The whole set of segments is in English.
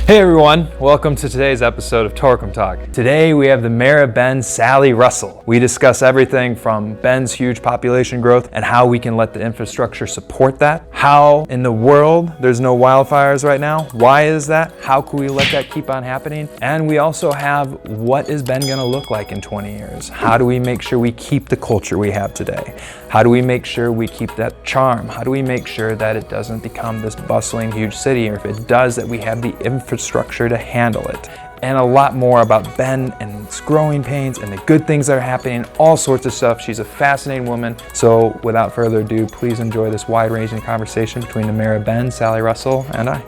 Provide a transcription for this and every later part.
Hey everyone, welcome to today's episode of Torcom Talk. Today we have the Mayor of Bend, Sally Russell. We discuss everything from Bend's huge population growth and how we can let the infrastructure support that. How in the world there's no wildfires right now. Why is that? How can we let that keep on happening? And we also have what is Bend gonna look like in 20 years? How do we make sure we keep the culture we have today? How do we make sure we keep that charm? How do we make sure that it doesn't become this bustling huge city, or if it does, that we have the infrastructure to handle it? And a lot more about Bend and its growing pains and the good things that are happening, all sorts of stuff. She's a fascinating woman. So without further ado, please enjoy this wide-ranging conversation between the Mayor of Bend, Sally Russell, and I.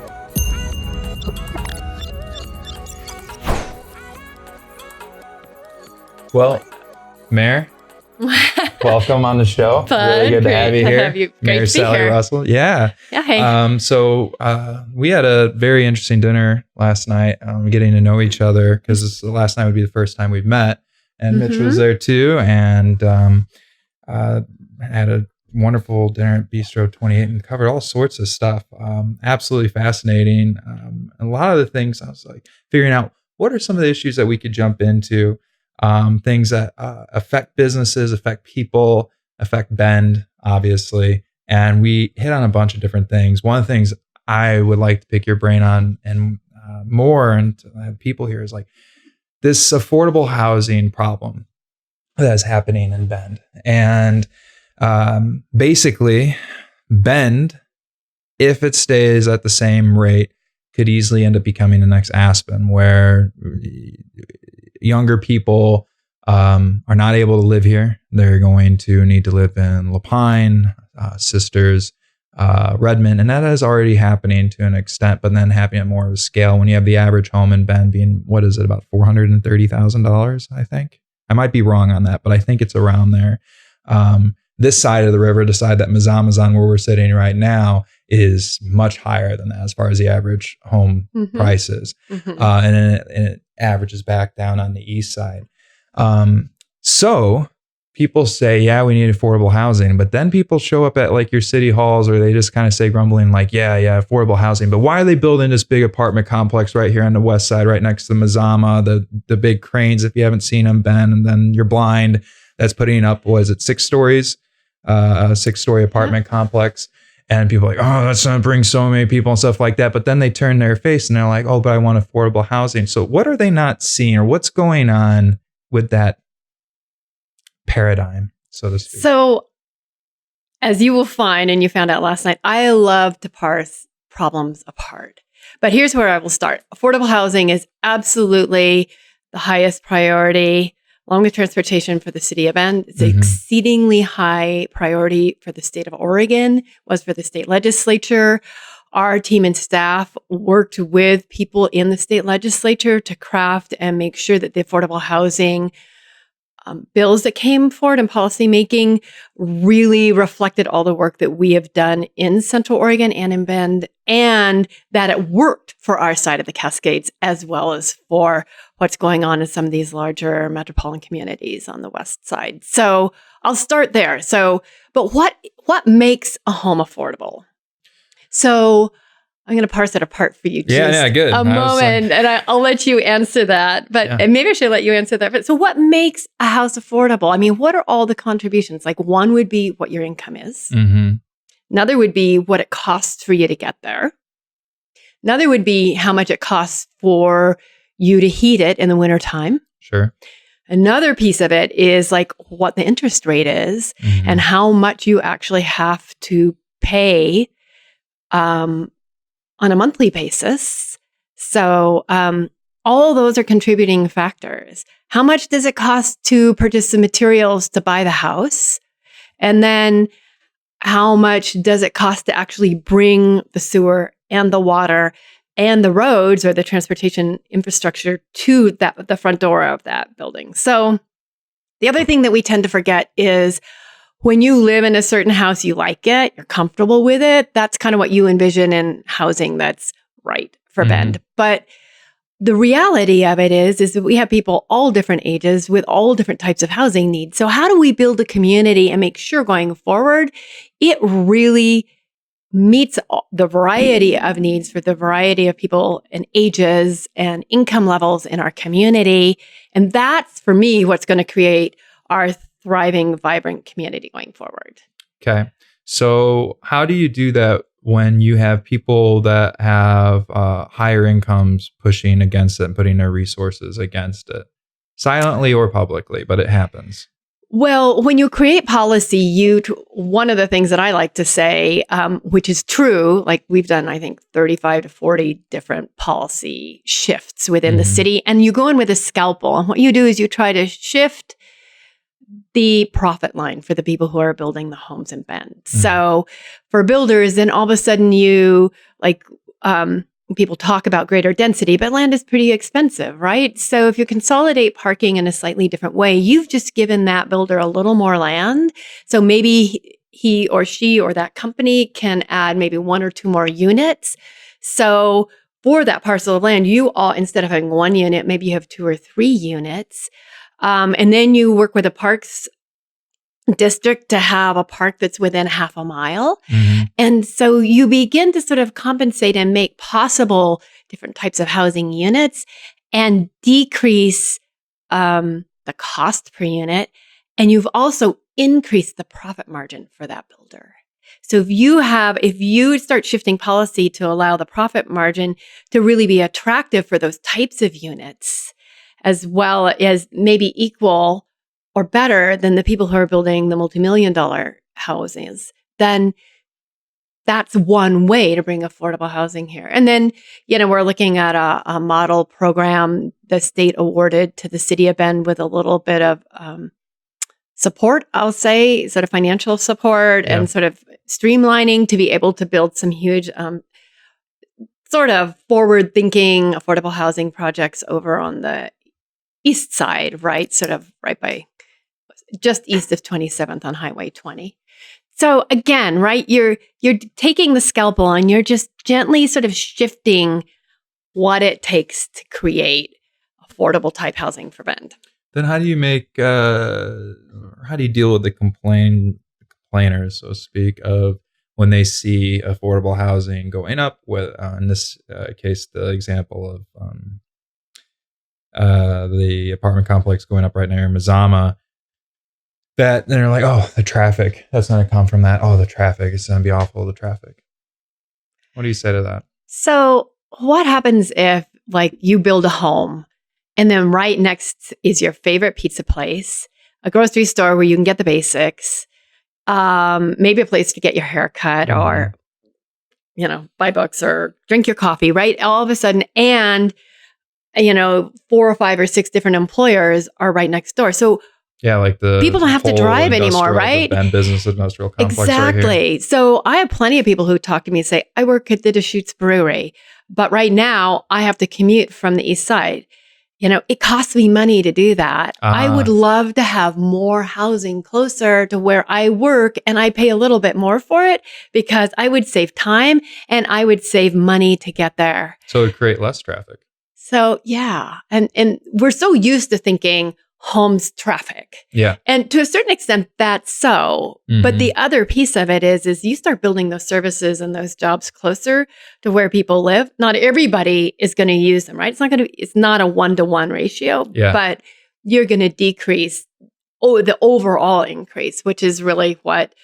Well, Mayor, welcome on the show. Really good to have you here. Mayor Sally Russell. Yeah. Yeah. Hey. We had a very interesting dinner last night, getting to know each other, because last night would be the first time we've met, and Mitch was there too, and had a wonderful dinner at Bistro 28 and covered all sorts of stuff. Absolutely fascinating. A lot of the things I was like figuring out, what are some of the issues that we could jump into? Things that affect businesses, affect people, affect Bend, obviously. And we hit on a bunch of different things. One of the things I would like to pick your brain on and more, and to have people here, is like this affordable housing problem that's happening in Bend. And basically, Bend, if it stays at the same rate, could easily end up becoming the next Aspen, where younger people are not able to live here. They're going to need to live in Lapine, Sisters, Redmond, and that is already happening to an extent, but then happening at more of a scale when you have the average home in Bend being, what is it, about $430,000, I think? I might be wrong on that, but I think it's around there. This side of the river, the side that Mazama's on, where we're sitting right now, is much higher than that as far as the average home prices. And it averages back down on the east side. So people say, yeah, we need affordable housing. But then people show up at like your city halls, or they just kind of say grumbling like, yeah, affordable housing. But why are they building this big apartment complex right here on the west side, right next to Mazama, the big cranes, if you haven't seen them, Ben, and then you're blind, that's putting up, what is it, 6 stories, a 6-story apartment complex. And people are like, oh, that's going to bring so many people and stuff like that. But then they turn their face and they're like, oh, but I want affordable housing. So what are they not seeing, or what's going on with that paradigm, so to speak? So as you will find, and you found out last night, I love to parse problems apart. But here's where I will start. Affordable housing is absolutely the highest priority, along with transportation, for the city of Bend. It's an exceedingly high priority for the state of Oregon, was for the state legislature. Our team and staff worked with people in the state legislature to craft and make sure that the affordable housing bills that came forward in policymaking really reflected all the work that we have done in Central Oregon and in Bend, and that it worked for our side of the Cascades as well as for what's going on in some of these larger metropolitan communities on the west side. So I'll start there. But what makes a home affordable? So I'm going to parse it apart for you just good. a moment, and I'll let you answer that. But and maybe I should let you answer that. But so what makes a house affordable? I mean, what are all the contributions? Like, one would be what your income is. Another would be what it costs for you to get there. Another would be how much it costs for you to heat it in the wintertime. Sure. Another piece of it is like what the interest rate is and how much you actually have to pay on a monthly basis. So all those are contributing factors. How much does it cost to purchase the materials to buy the house? And then how much does it cost to actually bring the sewer and the water and the roads or the transportation infrastructure to the front door of that building? So the other thing that we tend to forget is when you live in a certain house, you like it, you're comfortable with it. That's kind of what you envision in housing that's right for Bend. But the reality of it is that we have people all different ages with all different types of housing needs. So how do we build a community and make sure going forward, it really meets the variety of needs for the variety of people and ages and income levels in our community. And that's, for me, what's going to create our thriving, vibrant community going forward. Okay. So how do you do that when you have people that have higher incomes pushing against it and putting their resources against it? Silently or publicly, but it happens. Well, when you create policy, one of the things that I like to say, which is true, like we've done, I think, 35 to 40 different policy shifts within the city, and you go in with a scalpel. And what you do is you try to shift the profit line for the people who are building the homes in Bend. So for builders, then all of a sudden people talk about greater density, but land is pretty expensive, right? So if you consolidate parking in a slightly different way, you've just given that builder a little more land. So maybe he or she or that company can add maybe 1 or 2 more units. So for that parcel of land, you all, instead of having 1 unit, maybe you have 2 or 3 units. And then you work with a parks district to have a park that's within half a mile. And so you begin to sort of compensate and make possible different types of housing units and decrease the cost per unit. And you've also increased the profit margin for that builder. So if you start shifting policy to allow the profit margin to really be attractive for those types of units, as well as maybe equal or better than the people who are building the multi-million-dollar houses, then that's one way to bring affordable housing here. And then, we're looking at a model program the state awarded to the city of Bend with a little bit of support, I'll say, sort of financial support and sort of streamlining to be able to build some huge sort of forward-thinking affordable housing projects over on the east side, right? Sort of right by just east of 27th on Highway 20. So again, right, you're taking the scalpel and you're just gently sort of shifting what it takes to create affordable type housing for Bend. Then how do you deal with the complainers, so to speak, of when they see affordable housing going up, with in this case, the example of the apartment complex going up right near Mazama, that they're like, oh, the traffic, that's going to come from that. Oh, the traffic, it's going to be awful, the traffic. What do you say to that? So what happens if you build a home and then right next is your favorite pizza place, a grocery store where you can get the basics, maybe a place to get your hair cut or, buy books or drink your coffee, right? All of a sudden, and 4 or 5 or 6 different employers are right next door. So like the people don't have to drive anymore, right? And business industrial complex. Exactly. Right here. So I have plenty of people who talk to me and say, I work at the Deschutes Brewery, but right now I have to commute from the east side. It costs me money to do that. I would love to have more housing closer to where I work, and I pay a little bit more for it because I would save time and I would save money to get there. So it would create less traffic. So yeah. And we're so used to thinking homes traffic. Yeah. And to a certain extent, that's so. But the other piece of it is you start building those services and those jobs closer to where people live. Not everybody is going to use them, right? It's not a 1-to-1 ratio, but you're going to decrease the overall increase, which is really what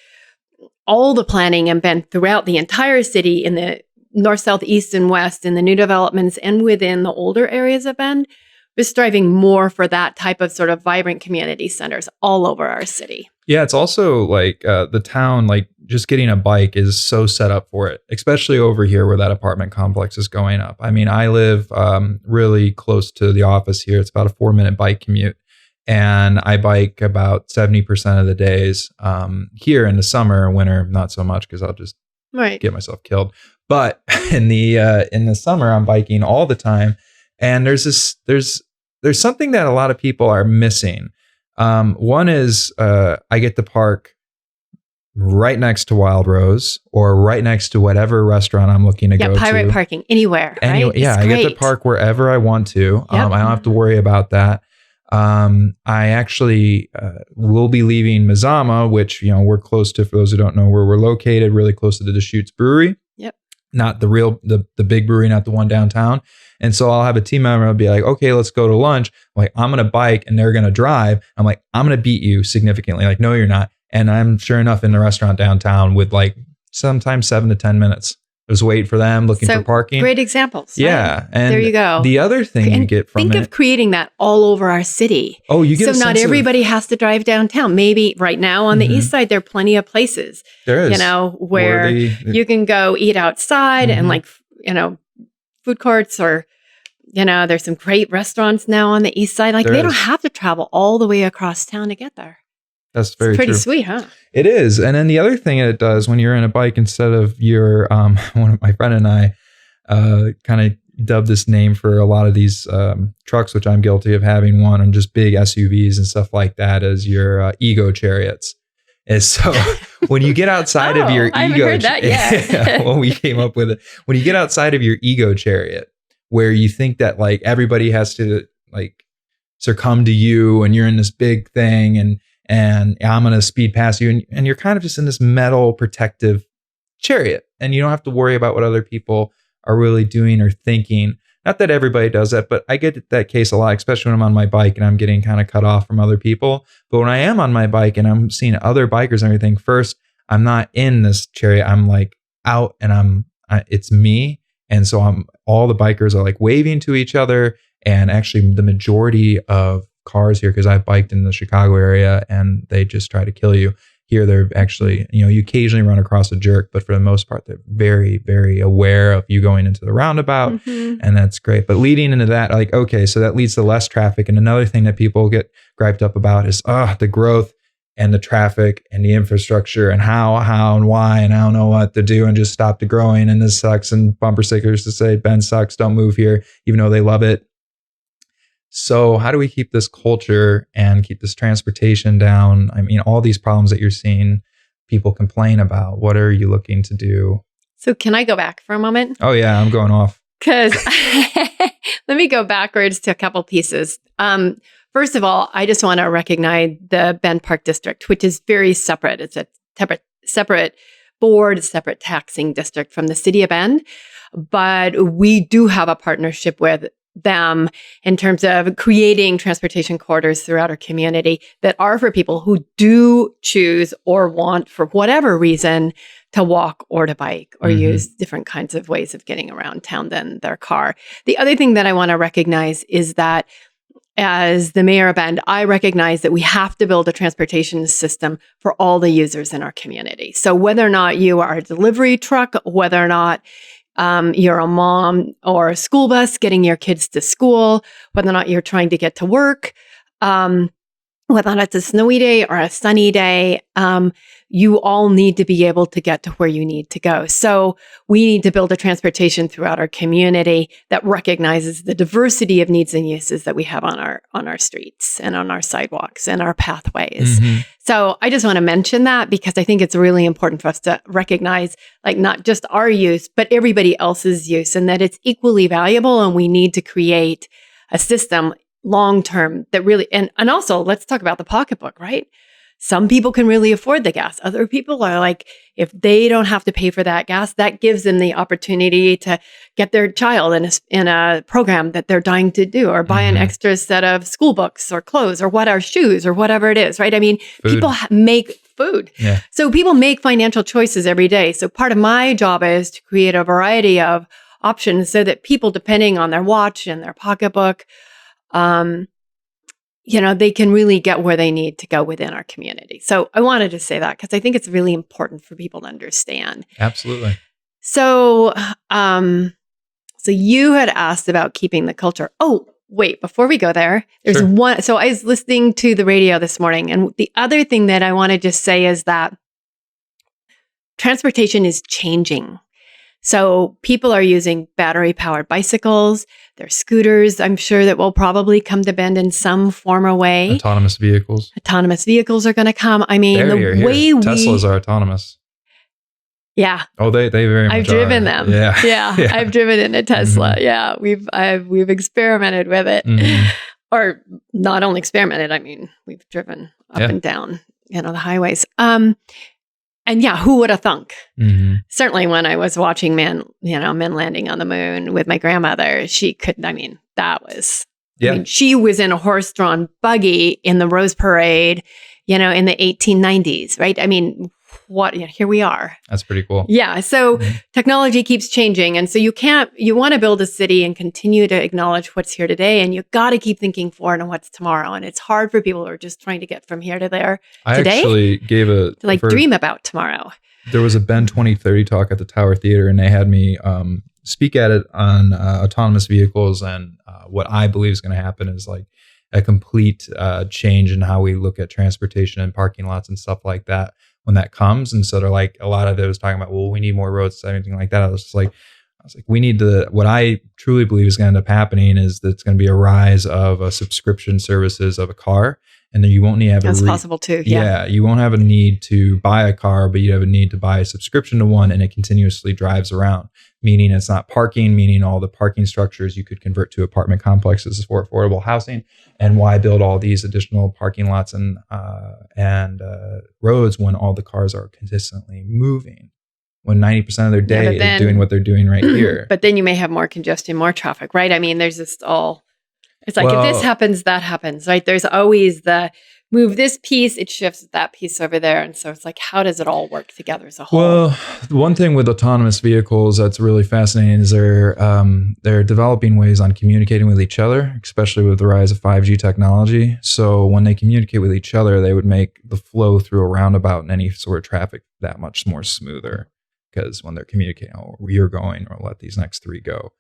all the planning and Bend throughout the entire city in the north, south, east, and west in the new developments and within the older areas of Bend is striving more for that type of sort of vibrant community centers all over our city. Yeah, it's also the town, just getting a bike is so set up for it, especially over here where that apartment complex is going up. I mean, I live really close to the office here. It's about a 4-minute bike commute. And I bike about 70% of the days here in the summer. Winter, not so much because I'll just get myself killed. But in the summer, I'm biking all the time. And there's something that a lot of people are missing. One is I get to park right next to Wild Rose or right next to whatever restaurant I'm looking to go to. Yeah, pirate parking anywhere. Right? I get to park wherever I want to. I don't have to worry about that. I actually will be leaving Mazama, which, we're close to, for those who don't know where we're located, really close to the Deschutes Brewery. Yep. Not the real, the big brewery, not the one downtown. And so I'll have a team member, I'll be like, okay, let's go to lunch. I'm like, I'm going to bike and they're going to drive. I'm like, I'm going to beat you significantly. Like, no, you're not. And I'm sure enough in the restaurant downtown with like sometimes 7 to 10 minutes. Just wait for them, looking for parking. Great examples. Yeah. Right? And there you go. The other thing you get from think of creating that all over our city. Oh, you get so not everybody has to drive downtown. Maybe right now on the east side, there are plenty of places. There is. Where you can go eat outside and like, food courts or, there's some great restaurants now on the east side. Like they don't have to travel all the way across town to get there. That's very pretty true. Sweet, huh? It is. And then the other thing it does when you're in a bike, instead of your, one of my friend and I kind of dubbed this name for a lot of these trucks, which I'm guilty of having one, and just big SUVs and stuff like that, as your ego chariots. And so when you get outside of your ego, I haven't heard that yet. Well, we came up with it. When you get outside of your ego chariot, where you think that like everybody has to like succumb to you and you're in this big thing and I'm going to speed past you. And you're kind of just in this metal protective chariot. And you don't have to worry about what other people are really doing or thinking. Not that everybody does that, but I get that case a lot, especially when I'm on my bike and I'm getting kind of cut off from other people. But when I am on my bike and I'm seeing other bikers and everything, first, I'm not in this chariot. I'm like out and it's me. And so all the bikers are like waving to each other. And actually the majority of cars here, because I've biked in the Chicago area and they just try to kill you. Here, they're actually, you occasionally run across a jerk, but for the most part, they're very, very aware of you going into the roundabout. And that's great. But leading into that, like, okay, so that leads to less traffic. And another thing that people get griped up about is the growth and the traffic and the infrastructure and how and why, and I don't know what to do and just stop the growing. And this sucks. And bumper stickers to say, Ben sucks, don't move here, even though they love it. So how do we keep this culture and keep this transportation down? I mean, all these problems that you're seeing people complain about, what are you looking to do? So can I go back for a moment? Oh yeah, I'm going off. Because let me go backwards to a couple pieces. First of all, I just want to recognize the Bend Park District, which is very separate. It's a separate board, separate taxing district from the city of Bend. But we do have a partnership with them in terms of creating transportation corridors throughout our community that are for people who do choose or want, for whatever reason, to walk or to bike or use different kinds of ways of getting around town than their car. The other thing that I want to recognize is that as the mayor of Bend, I recognize that we have to build a transportation system for all the users in our community. So whether or not you are a delivery truck, whether or not you're a mom or a school bus getting your kids to school, whether or not you're trying to get to work, whether or not it's a snowy day or a sunny day, you all need to be able to get to where you need to go. So we need to build a transportation throughout our community that recognizes the diversity of needs and uses that we have on our streets and on our sidewalks and our pathways. So I just want to mention that because I think it's really important for us to recognize like not just our use, but everybody else's use, and that it's equally valuable. And we need to create a system long-term that really, and also let's talk about the pocketbook, right? Some people can really afford the gas. Other people are like, if they don't have to pay for that gas, that gives them the opportunity to get their child in a program that they're dying to do, or buy an extra set of school books or clothes or shoes or whatever it is, right? I mean, people make food. Yeah. So people make financial choices every day. So part of my job is to create a variety of options so that people, depending on their watch and their pocketbook, they can really get where they need to go within our community. So I wanted to say that because I think it's really important for people to understand. Absolutely. So, so you had asked about keeping the culture. Oh, wait, before we go there, there's one. So I was listening to the radio this morning, and the other thing that I want to just say is that transportation is changing. So people are using battery-powered bicycles, their scooters. I'm sure that will probably come to Bend in some form or way. Autonomous vehicles. Autonomous vehicles are going to come. I mean, Teslas are autonomous. Yeah. Oh, they very much I've driven them. Yeah. I've driven in a Tesla. Yeah, we've experimented with it. or not only experimented, I mean, we've driven up Yeah. and down, the highways. And yeah, who would have thunk? Mhm. Certainly when I was watching men landing on the moon with my grandmother, that was, Yeah. she was in a horse-drawn buggy in the Rose Parade, in the 1890s, right? I mean, here we are. That's pretty cool. Yeah. So Mhm. technology keeps changing. And so you want to build a city and continue to acknowledge what's here today. And you got to keep thinking forward on what's tomorrow. And it's hard for people who are just trying to get from here to there I today actually gave to dream about tomorrow. There was a Ben 2030 talk at the Tower Theater, and they had me speak at it on autonomous vehicles. And what I believe is going to happen is like a complete change in how we look at transportation and parking lots and stuff like that when that comes. And so they're like, a lot of those talking about, well, we need more roads, anything like that. I was like, we need to, what I truly believe is going to end up happening is that it's going to be a rise of a subscription services of a car. And then you won't need to have That's possible too. Yeah. You won't have a need to buy a car, but you have a need to buy a subscription to one, and it continuously drives around. Meaning it's not parking, meaning all the parking structures you could convert to apartment complexes for affordable housing. And why build all these additional parking lots and roads when all the cars are consistently moving? When 90% of their day is doing what they're doing right here. But then you may have more congestion, more traffic, right? I mean, there's just it's like, if this happens, that happens, right? There's always the move this piece, it shifts that piece over there. And so it's like, how does it all work together as a whole? Well, one thing with autonomous vehicles that's really fascinating is they're developing ways on communicating with each other, especially with the rise of 5G technology. So when they communicate with each other, they would make the flow through a roundabout and any sort of traffic that much more smoother. Because when they're communicating, where you're going, or let these next three go.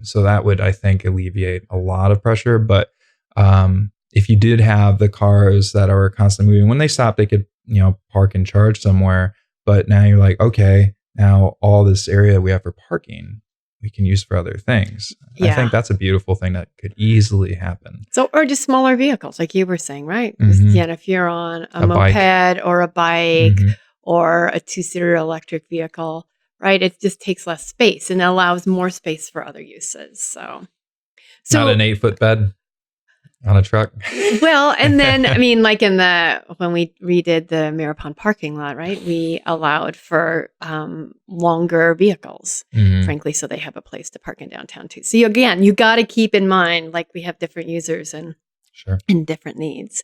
So that would, I think, alleviate a lot of pressure. But if you did have the cars that are constantly moving, when they stop, they could, park and charge somewhere. But now you're like, okay, now all this area we have for parking, we can use for other things. Yeah. I think that's a beautiful thing that could easily happen. So, or just smaller vehicles, like you were saying, right? Mm-hmm. Yeah, if you're on a moped bike. Or a bike. Mm-hmm. Or a 2-seater electric vehicle, right? It just takes less space and allows more space for other uses. So not an 8-foot bed on a truck. Well, and then, I mean, like when we redid the Mirapon parking lot, right? We allowed for longer vehicles, frankly, so they have a place to park in downtown too. So again, you got to keep in mind, like, we have different users and different needs.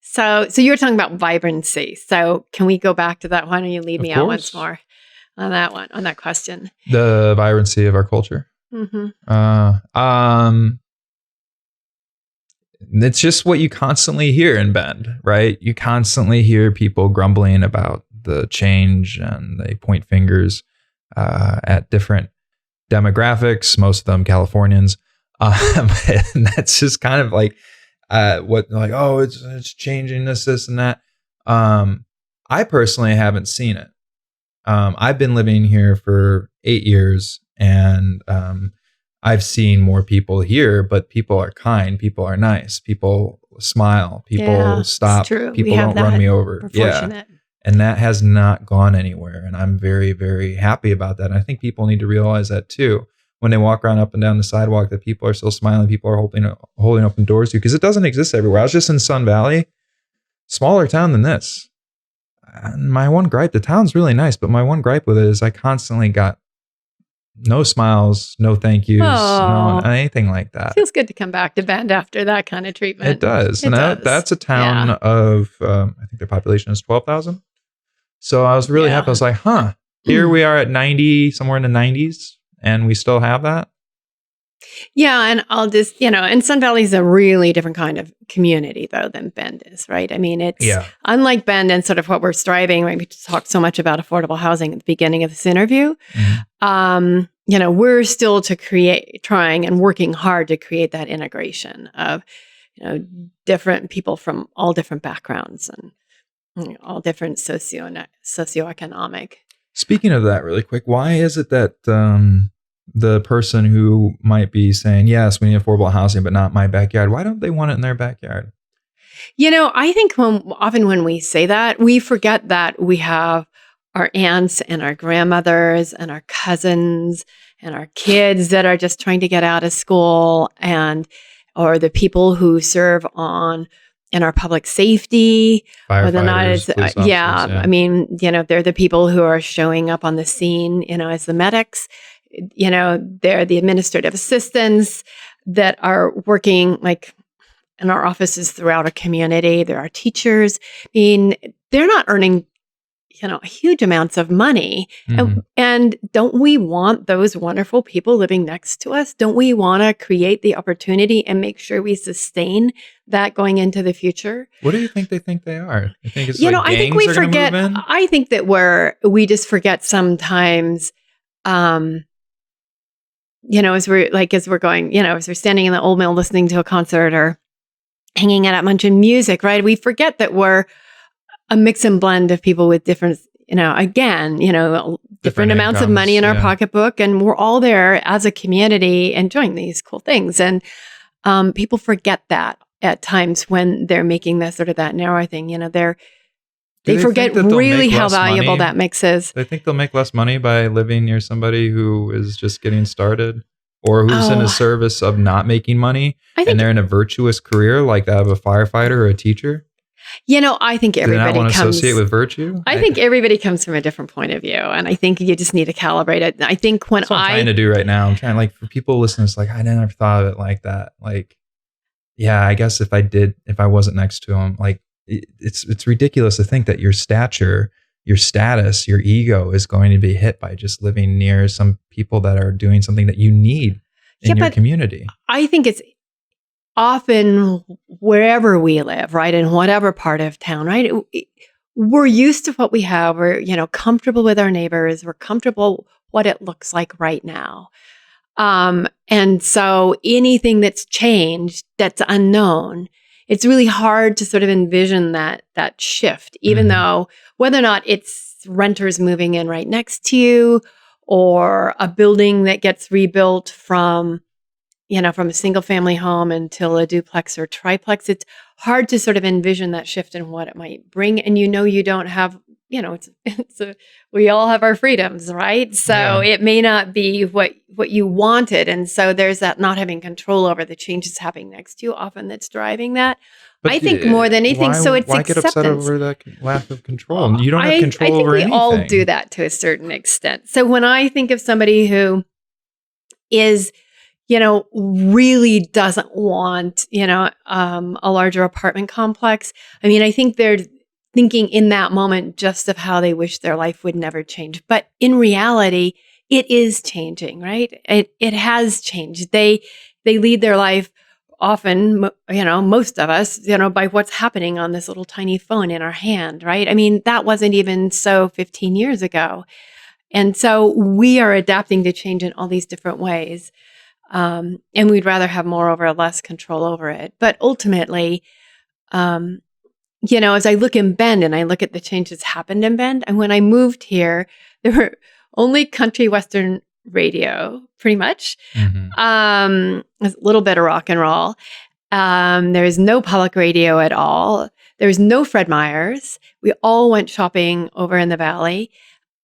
So you were talking about vibrancy. So can we go back to that? Why don't you lead me out once more on that one, on that question? The vibrancy of our culture. Mm-hmm. It's just what you constantly hear in Bend, right? You constantly hear people grumbling about the change, and they point fingers at different demographics, most of them Californians. And that's just kind of like, it's changing this and that. I personally haven't seen it. I've been living here for 8 years, and I've seen more people here, but people are kind, people are nice, people smile, people stop, people don't run me over. Yeah. And that has not gone anywhere. And I'm very, very happy about that. And I think people need to realize that too. When they walk around up and down the sidewalk, that people are still smiling, people are holding open doors to you, because it doesn't exist everywhere. I was just in Sun Valley, smaller town than this. And my one gripe, the town's really nice, but my one gripe with it is I constantly got no smiles, no thank yous, no anything like that. Feels good to come back to Bend after that kind of treatment. It does. That's a town of, I think their population is 12,000. So I was really happy. I was like, here we are at 90, somewhere in the 90s. And we still have that? Yeah. And I'll just, and Sun Valley is a really different kind of community, though, than Bend is, right? I mean, it's unlike Bend and sort of what we're striving, right? We talked so much about affordable housing at the beginning of this interview. Mm-hmm. We're still trying and working hard to create that integration of, different people from all different backgrounds and all different socioeconomic. Speaking of that really quick, why is it that the person who might be saying, yes, we need affordable housing, but not my backyard, why don't they want it in their backyard? I think often when we say that, we forget that we have our aunts and our grandmothers and our cousins and our kids that are just trying to get out of school. And or the people who serve in our public safety, whether or not it's, Firefighters, police officers, I mean, they're the people who are showing up on the scene, as the medics, they're the administrative assistants that are working like in our offices throughout our community. There are teachers. I mean, they're not earning huge amounts of money. And don't we want those wonderful people living next to us? Don't we want to create the opportunity and make sure we sustain that going into the future? What do you think they are? I think it's I think we forget. I think that we just forget sometimes, as we're going, as we're standing in the old mill listening to a concert or hanging out at Munch and Music, right? We forget that we're a mix and blend of people with different, different amounts of money in our pocketbook. And we're all there as a community enjoying these cool things. And people forget that at times when they're making that narrow thing, they forget really how valuable that mix is. They think they'll make less money by living near somebody who is just getting started or who's in a service of not making money and they're in a virtuous career like that of a firefighter or a teacher. I think everybody want to associate with virtue. I think everybody comes from a different point of view, and I think you just need to calibrate it. I think that's what I'm trying to do right now. I'm trying, for people listening, it's I never thought of it like that. I guess if I wasn't next to him, it's ridiculous to think that your stature, your status, your ego is going to be hit by just living near some people that are doing something that you need in your community. I think it's often wherever we live, right, in whatever part of town, right, we're used to what we have. We're, comfortable with our neighbors. We're comfortable what it looks like right now. And so anything that's changed, that's unknown, it's really hard to sort of envision that shift, even though whether or not it's renters moving in right next to you or a building that gets rebuilt from a single family home until a duplex or triplex, it's hard to sort of envision that shift and what it might bring. And you don't have, we all have our freedoms, right? So it may not be what you wanted. And so there's that not having control over the changes happening next to you often that's driving that. But I think more than anything, it's why acceptance. Get upset over that lack of control? You don't have control over anything. I think we all do that to a certain extent. So when I think of somebody who is really doesn't want, a larger apartment complex. I mean, I think they're thinking in that moment just of how they wish their life would never change. But in reality, it is changing, right? It has changed. They lead their life often, most of us, by what's happening on this little tiny phone in our hand, right? I mean, that wasn't even so 15 years ago. And so we are adapting to change in all these different ways. And we'd rather have more over less control over it. But ultimately, as I look in Bend and I look at the changes happened in Bend, and when I moved here, there were only country western radio, pretty much. A little bit of rock and roll. There was no public radio at all. There was no Fred Meyers. We all went shopping over in the valley.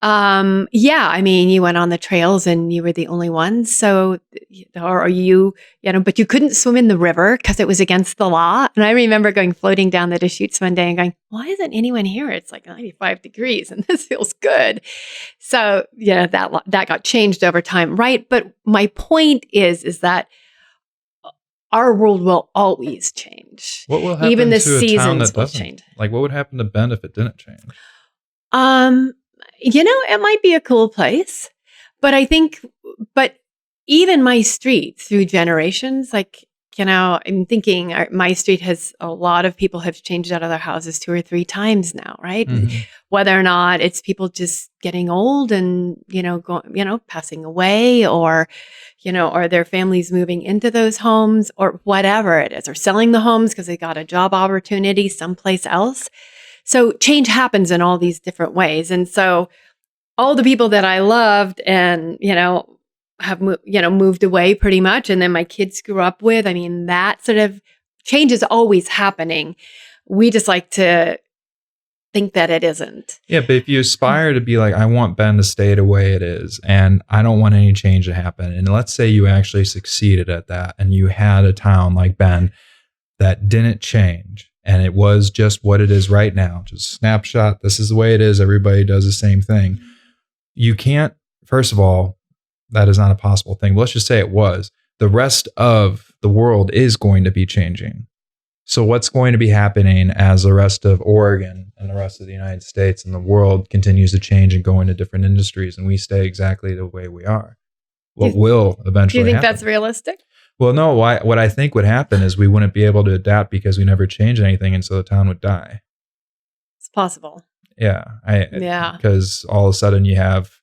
I mean, you went on the trails and you were the only ones. So, but you couldn't swim in the river because it was against the law. And I remember floating down the Deschutes one day and going, why isn't anyone here? It's 95 degrees and this feels good. So, that got changed over time. Right. But my point is that our world will always change. What will happen even the to seasons a town that will doesn't? change. What would happen to Bend if it didn't change? It might be a cool place, but even my street through generations, I'm thinking my street has a lot of people have changed out of their houses 2 or 3 times now, right? Whether or not it's people just getting old and, passing away or their families moving into those homes or whatever it is, or selling the homes because they got a job opportunity someplace else. So change happens in all these different ways. And so all the people that I loved and, have, moved away pretty much. And then my kids grew up with, I mean, that sort of change is always happening. We just like to think that it isn't. Yeah, but if you aspire to be like, I want Bend to stay the way it is, and I don't want any change to happen. And let's say you actually succeeded at that, and you had a town like Bend that didn't change, and it was just what it is right now, just snapshot. This is the way it is. Everybody does the same thing. You can't, first of all, that is not a possible thing. But let's just say it was. The rest of the world is going to be changing. So what's going to be happening as the rest of Oregon and the rest of the United States and the world continues to change and go into different industries, and we stay exactly the way we are? What will eventually Do you think happen? that's realistic? Well, no. What I think would happen is we wouldn't be able to adapt because we never changed anything, and so the town would die. It's possible. Yeah. Yeah. Because all of a sudden you have,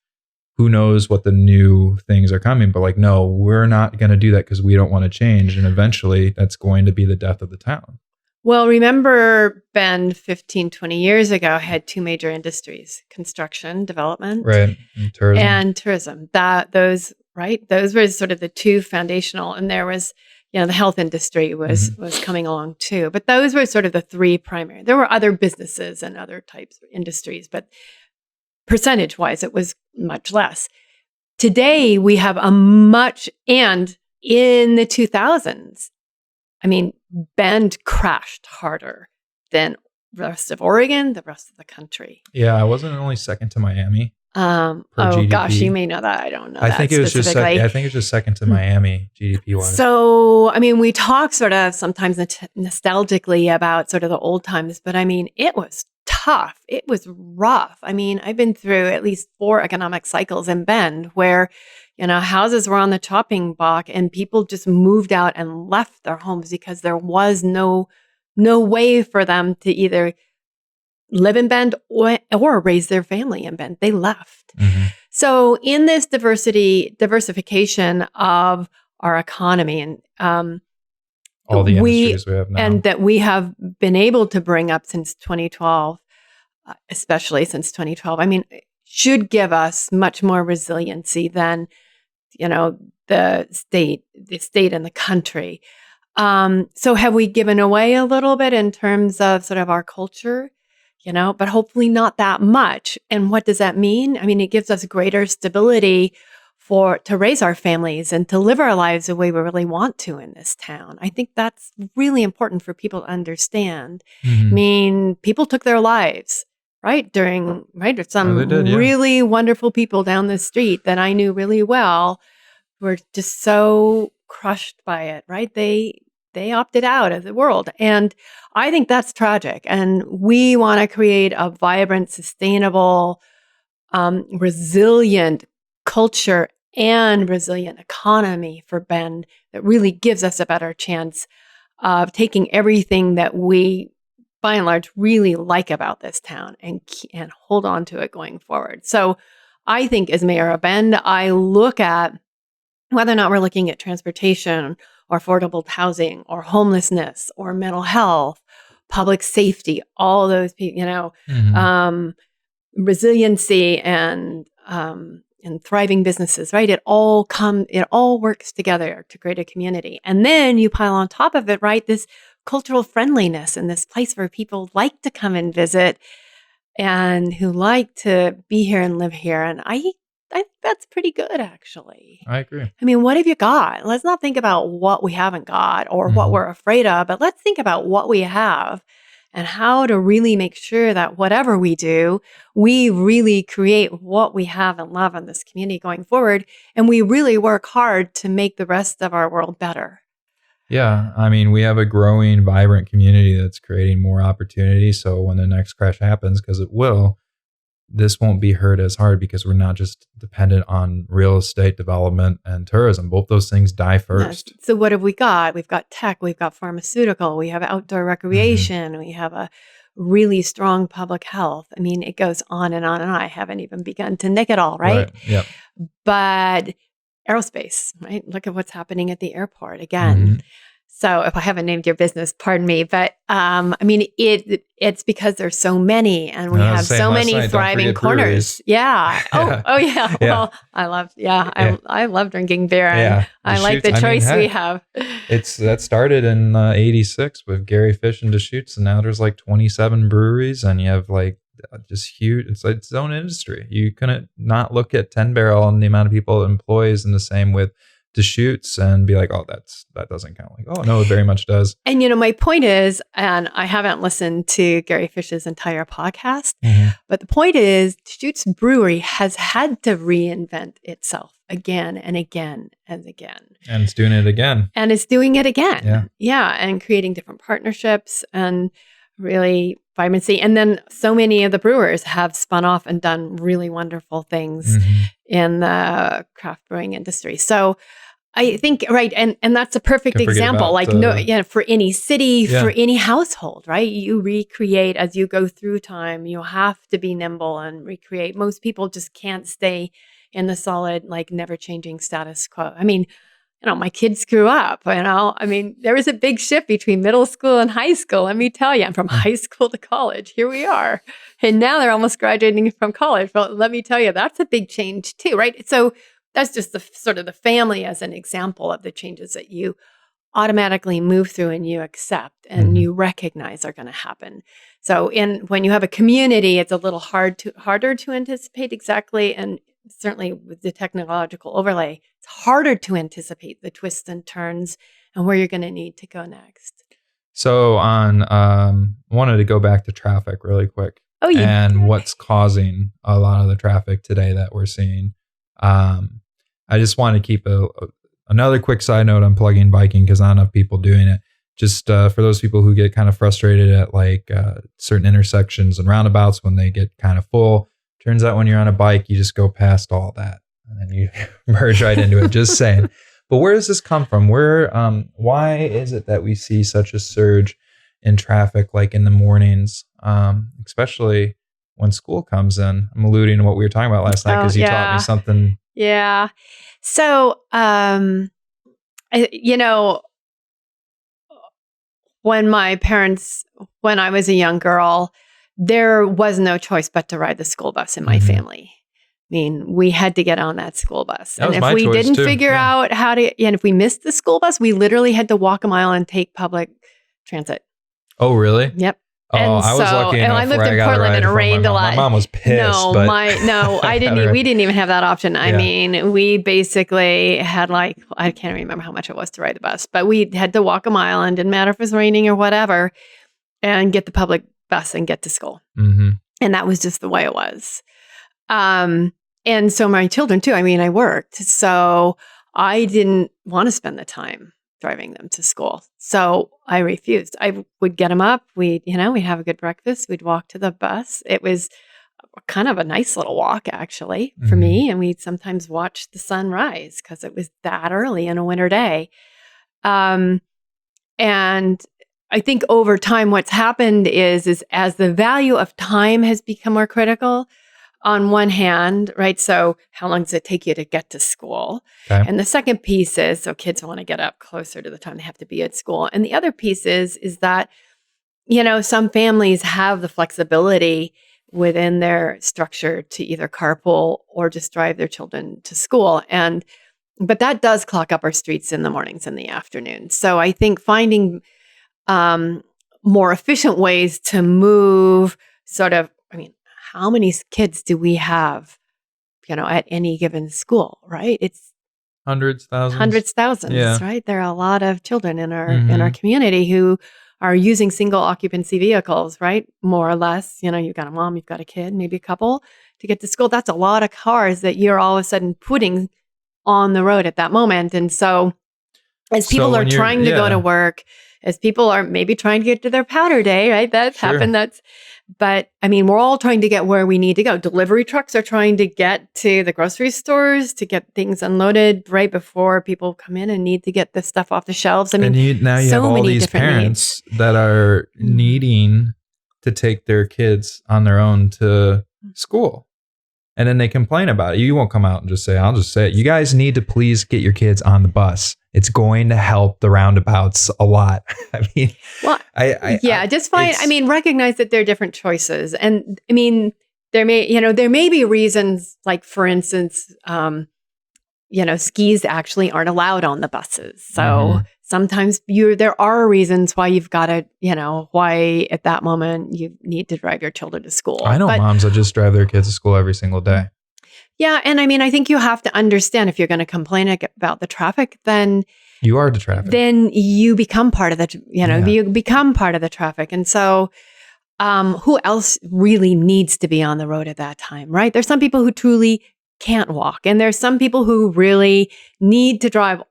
who knows what the new things are coming, but like, no, we're not going to do that because we don't want to change. And eventually that's going to be the death of the town. Well, remember Bend 15, 20 years ago had two major industries, construction, development, Right. And tourism. Those were sort of the two foundational, and there was, the health industry was coming along too. But those were sort of the three primary. There were other businesses and other types of industries, but percentage-wise, it was much less. Today, we have and in the 2000s, Bend crashed harder than the rest of Oregon, the rest of the country. Yeah, I wasn't only second to Miami. GDP. Gosh, you may know that. I don't know. I think it was just second to Miami GDP-wise. So, we talk sort of sometimes nostalgically about sort of the old times, but it was tough. It was rough. I've been through at least 4 economic cycles in Bend where, houses were on the chopping block and people just moved out and left their homes because there was no way for them to either live in Bend or raise their family in Bend. They left. Mm-hmm. So in this diversification of our economy and all the industries we have now, and that we have been able to bring up since 2012, especially since 2012, should give us much more resiliency than, the state and the country. So have we given away a little bit in terms of sort of our culture, but hopefully not that much. And what does that mean? It gives us greater stability to raise our families and to live our lives the way we really want to in this town. I think that's really important for people to understand. Mm-hmm. People took their lives, right? There's some really wonderful people down the street that I knew really well were just so crushed by it, right? They opted out of the world. And I think that's tragic. And we want to create a vibrant, sustainable, resilient culture and resilient economy for Bend that really gives us a better chance of taking everything that we, by and large, really like about this town and hold on to it going forward. So I think as mayor of Bend, I look at whether or not we're looking at transportation or affordable housing or homelessness or mental health, public safety, all those people, resiliency and thriving businesses, right? It all works together to create a community. And then you pile on top of it, right, this cultural friendliness and this place where people like to come and visit and who like to be here and live here. And I think that's pretty good, actually. I agree. What have you got? Let's not think about what we haven't got or what we're afraid of, but let's think about what we have and how to really make sure that whatever we do, we really create what we have and love in this community going forward. And we really work hard to make the rest of our world better. Yeah. We have a growing, vibrant community that's creating more opportunity. So when the next crash happens, because it will, this won't be hurt as hard because we're not just dependent on real estate development and tourism. Both those things die first. Yes. So what have we got? We've got tech, we've got pharmaceutical, we have outdoor recreation, we have a really strong public health. It goes on and on and on. I haven't even begun to nick it all, right? Yep. But aerospace, right? Look at what's happening at the airport again. So if I haven't named your business, pardon me, but I mean, it's because there's so many, and we have so many thriving corners. Yeah. Yeah. Oh yeah. Well, I love drinking beer, and I like the choice we have. That started in '86 with Gary Fish and Deschutes, and now there's like 27 breweries, and you have like just huge. It's like its own industry. You couldn't not look at 10 Barrel and the amount of people it employs, and the same with Deschutes, and be like, oh, that doesn't count. Like, oh no, it very much does. And my point is, and I haven't listened to Gary Fish's entire podcast, but the point is, Deschutes Brewery has had to reinvent itself again and again and again. And it's doing it again. And it's doing it again. Yeah. And creating different partnerships and really vibrancy. And then so many of the brewers have spun off and done really wonderful things in the craft brewing industry. So I think, right, and that's a perfect example. Like, for any city, for any household, right? You recreate as you go through time. You have to be nimble and recreate. Most people just can't stay in the solid, like, never-changing status quo. I mean, my kids grew up, I mean, there was a big shift between middle school and high school, let me tell you. And from high school to college, here we are. And now they're almost graduating from college. Well, let me tell you, that's a big change too, right? So that's just the sort of the family as an example of the changes that you automatically move through and you accept and you recognize are going to happen. So when you have a community, it's a little harder to anticipate exactly. And certainly with the technological overlay, it's harder to anticipate the twists and turns and where you're going to need to go next. So wanted to go back to traffic really quick. Oh, yeah. And what's causing a lot of the traffic today that we're seeing. I just want to keep another quick side note on plug-in biking, because not enough people doing it. Just for those people who get kind of frustrated at like certain intersections and roundabouts when they get kind of full. Turns out when you're on a bike, you just go past all that and then you merge right into it. Just saying. But where does this come from? Why is it that we see such a surge in traffic, like in the mornings, especially when school comes in? I'm alluding to what we were talking about last night, because you taught me something. Yeah. So, when I was a young girl, there was no choice but to ride the school bus in my family. I mean, we had to get on that school bus. And if we didn't figure out how to, and if we missed the school bus, we literally had to walk a mile and take public transit. Oh, really? Yep. Oh, I was lucky enough. And I lived in Portland and it rained a lot. My mom was pissed. We didn't even have that option. I mean, we basically had I can't remember how much it was to ride the bus, but we had to walk a mile, and didn't matter if it was raining or whatever, and get the public bus and get to school. And that was just the way it was. And so my children too, I mean, I worked, so I didn't want to spend the time driving them to school. So I refused. I would get them up. We'd have a good breakfast. We'd walk to the bus. It was kind of a nice little walk, actually, for me. And we'd sometimes watch the sun rise because it was that early in a winter day. And I think over time, what's happened is as the value of time has become more critical, on one hand, right? So how long does it take you to get to school? Okay. And the second piece is, so kids want to get up closer to the time they have to be at school. And the other piece is that, some families have the flexibility within their structure to either carpool or just drive their children to school. But that does clog up our streets in the mornings and the afternoons. So I think finding more efficient ways to move how many kids do we have, at any given school, right? It's hundreds, thousands, right? There are a lot of children in our community who are using single occupancy vehicles, right? More or less, you've got a mom, you've got a kid, maybe a couple to get to school. That's a lot of cars that you're all of a sudden putting on the road at that moment. And so as people are trying to go to work, as people are maybe trying to get to their powder day, right? That's happened. But I mean, we're all trying to get where we need to go. Delivery trucks are trying to get to the grocery stores to get things unloaded right before people come in and need to get the stuff off the shelves. I mean, now you have all these parents that are needing to take their kids on their own to school. And then they complain about it. You won't come out and just say, I'll just say it. You guys need to please get your kids on the bus. It's going to help the roundabouts a lot. I mean, well, recognize that there are different choices. And I mean, there may be reasons, like, for instance, skis actually aren't allowed on the buses. So sometimes there are reasons why you've got to, why at that moment you need to drive your children to school. I know moms that just drive their kids to school every single day. Yeah. And I mean, I think you have to understand, if you're going to complain about the traffic, then you are the traffic. Then you become part of the, you become part of the traffic. And so who else really needs to be on the road at that time, right? There's some people who truly can't walk. And there's some people who really need to drive,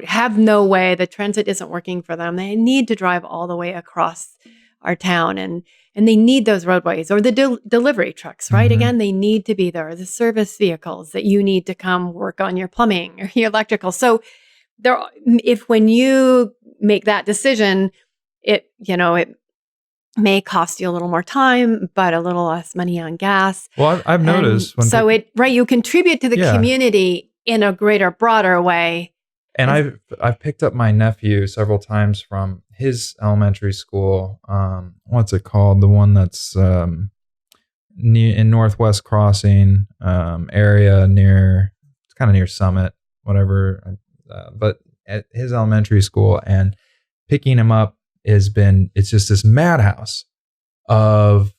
have no way. The transit isn't working for them. They need to drive all the way across our town, and they need those roadways, or the delivery trucks, right? Again, they need to be there. The service vehicles that you need to come work on your plumbing or your electrical. So when you make that decision, it may cost you a little more time, but a little less money on gas. Well, I've noticed. You contribute to the community in a greater, broader way. And I've picked up my nephew several times from his elementary school. What's it called? The one that's in Northwest Crossing area it's kind of near Summit, whatever. But at his elementary school, and picking him up it's just this madhouse of,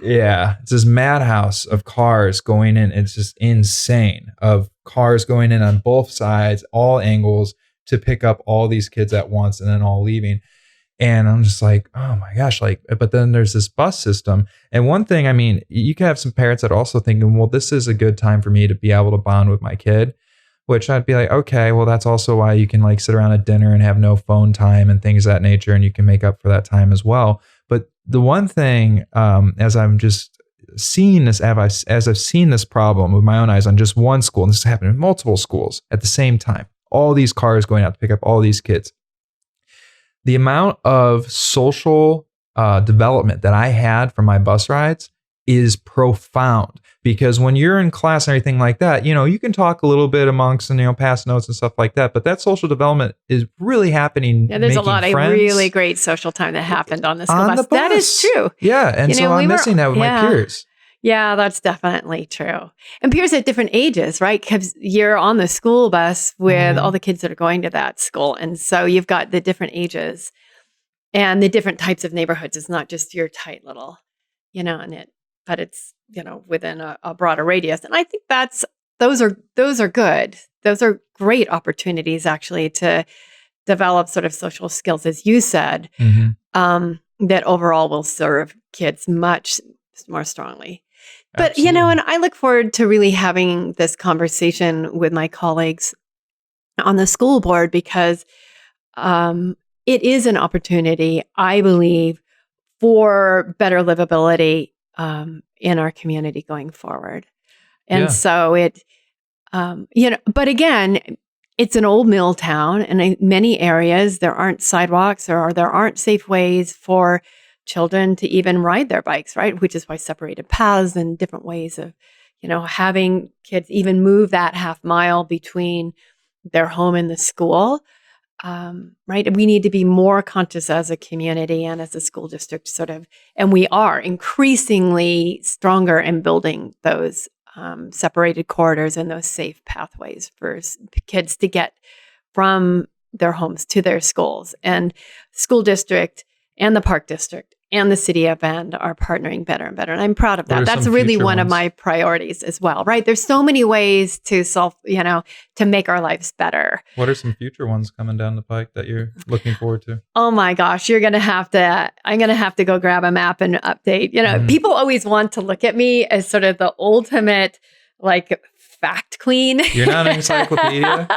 it's this madhouse of cars going in. It's just insane, of cars going in on both sides, all angles, to pick up all these kids at once and then all leaving. And I'm just like, oh my gosh, but then there's this bus system. And one thing, I mean, you can have some parents that are also thinking, well, this is a good time for me to be able to bond with my kid. Which I'd be like, okay, well, that's also why you can sit around at dinner and have no phone time and things of that nature, and you can make up for that time as well. But the one thing, as I'm just seeing this, as I've seen this problem with my own eyes on just one school, and this has happened in multiple schools at the same time, all these cars going out to pick up all these kids. The amount of social development that I had from my bus rides is profound. Because when you're in class and everything like that, you can talk a little bit amongst and, pass notes and stuff like that. But that social development is really happening. Yeah, there's a lot of really great social time that happened on the school bus. That is true. Yeah. And so I'm missing that with my peers. Yeah, that's definitely true. And peers at different ages, right? Because you're on the school bus with all the kids that are going to that school. And so you've got the different ages and the different types of neighborhoods. It's not just your tight little, but it's, within a broader radius. And I think those are good. Those are great opportunities, actually, to develop sort of social skills, as you said, that overall will serve kids much more strongly. But, Absolutely. And I look forward to really having this conversation with my colleagues on the school board, because it is an opportunity, I believe, for better livability in our community going forward. And so but again, it's an old mill town, and in many areas there aren't sidewalks or there aren't safe ways for children to even ride their bikes, right? Which is why separated paths and different ways of, having kids even move that half mile between their home and the school. Right? We need to be more conscious as a community and as a school district, and we are increasingly stronger in building those separated corridors and those safe pathways for kids to get from their homes to their schools. And school district and the park district and the city of Bend are partnering better and better. And I'm proud of that. That's really one of my priorities as well, right? There's so many ways to solve, to make our lives better. What are some future ones coming down the pike that you're looking forward to? Oh my gosh, I'm going to have to go grab a map and update. People always want to look at me as sort of the ultimate, fact queen. You're not an encyclopedia.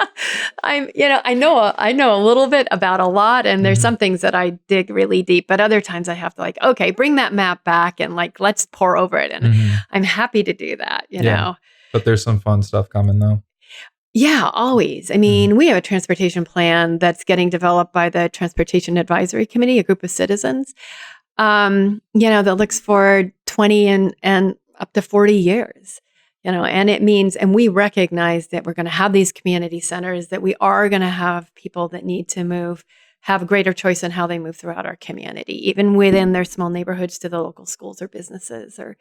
I know a little bit about a lot, and there's some things that I dig really deep, but other times I have to okay, bring that map back and let's pore over it. And I'm happy to do that, you know. But there's some fun stuff coming though. Yeah, always. I mean, we have a transportation plan that's getting developed by the Transportation Advisory Committee, a group of citizens, that looks for 20 and up to 40 years. And it means, and we recognize that we're going to have these community centers, that we are going to have people that need to have a greater choice in how they move throughout our community, even within their small neighborhoods to the local schools or businesses or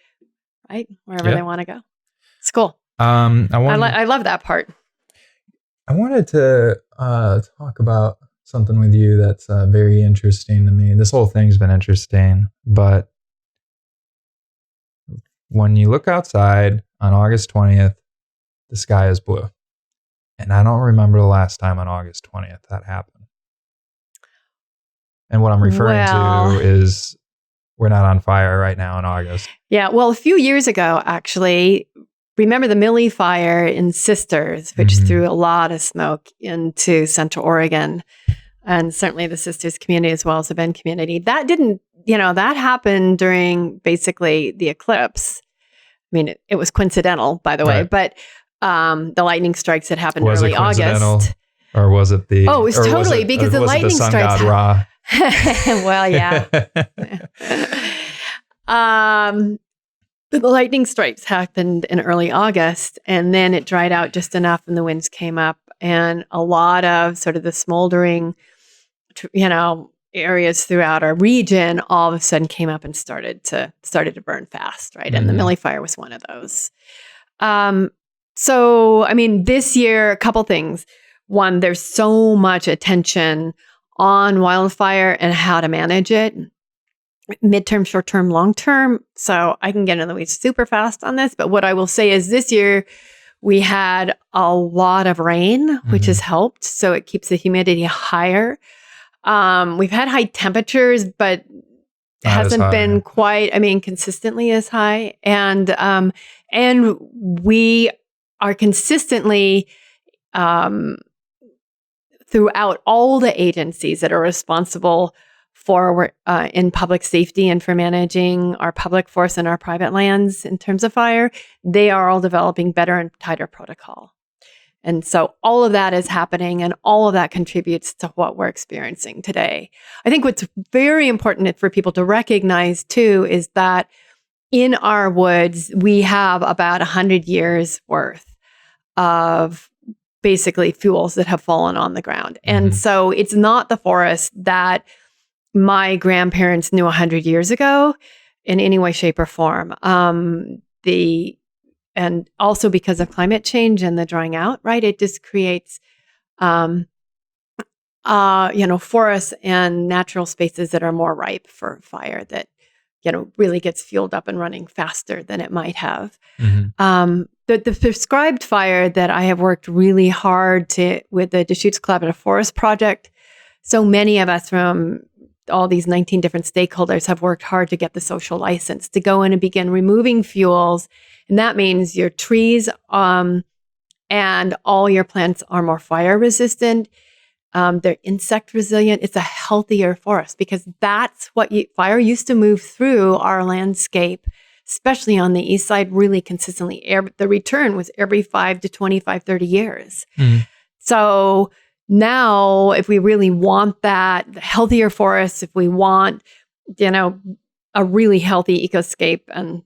wherever they want to go. It's cool. I love that part. I wanted to talk about something with you that's very interesting to me. This whole thing's been interesting, but when you look outside on August 20th, the sky is blue. And I don't remember the last time on August 20th that happened. And what I'm referring to is we're not on fire right now in August. Yeah. Well, a few years ago, actually, remember the Millie fire in Sisters, which threw a lot of smoke into Central Oregon, and certainly the Sisters community as well as the Bend community. That didn't, that happened during basically the eclipse. I mean, it was coincidental, by the way, but the lightning strikes had happened early August. Or was it the... Oh, it was totally, because the lightning strikes... Well, yeah. The lightning strikes happened in early August, and then it dried out just enough and the winds came up, and a lot of sort of the smoldering, areas throughout our region all of a sudden came up and started to burn fast, right? And the Millie fire was one of those. So, I mean, this year, a couple things. One, there's so much attention on wildfire and how to manage it. Midterm, short-term, long-term. So I can get into the weeds super fast on this. But what I will say is this year we had a lot of rain, which has helped. So it keeps the humidity higher. We've had high temperatures, but it hasn't been quite, consistently as high. And we are consistently, throughout all the agencies that are responsible for in public safety and for managing our public forest and our private lands in terms of fire, they are all developing better and tighter protocol. And so all of that is happening, and all of that contributes to what we're experiencing today. I think what's very important for people to recognize too is that in our woods, we have about 100 years worth of basically fuels that have fallen on the ground. And so it's not the forest that my grandparents knew 100 years ago in any way, shape, or form. And also because of climate change and the drying out, right? It just creates, forests and natural spaces that are more ripe for fire that, really gets fueled up and running faster than it might have. The prescribed fire that I have worked really hard with the Deschutes Collaborative Forest Project. So many of us from all these 19 different stakeholders have worked hard to get the social license to go in and begin removing fuels. And that means your trees and all your plants are more fire resistant. They're insect resilient. It's a healthier forest because that's what fire used to move through our landscape, especially on the east side, really consistently. The return was every 5 to 25, 30 years. So now, if we really want that healthier forest, if we want, a really healthy ecoscape and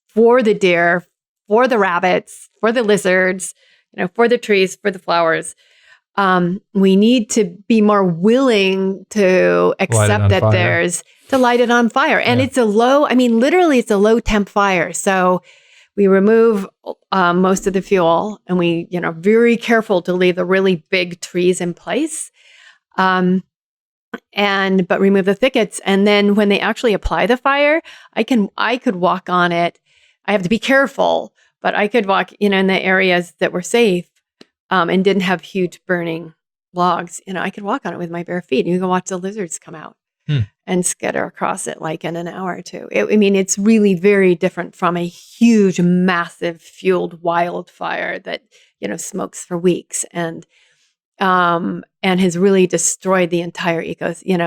for the deer, for the rabbits, for the lizards, for the trees, for the flowers, we need to be more willing to accept that to light it on fire. And it's literally it's a low temp fire. So we remove most of the fuel, and we, very careful to leave the really big trees in place, but remove the thickets. And then when they actually apply the fire, I could walk on it. I have to be careful, but I could walk, in the areas that were safe and didn't have huge burning logs. I could walk on it with my bare feet, and you can watch the lizards come out and skitter across it like in an hour or two. It's really very different from a huge, massive fueled wildfire that, smokes for weeks and has really destroyed the entire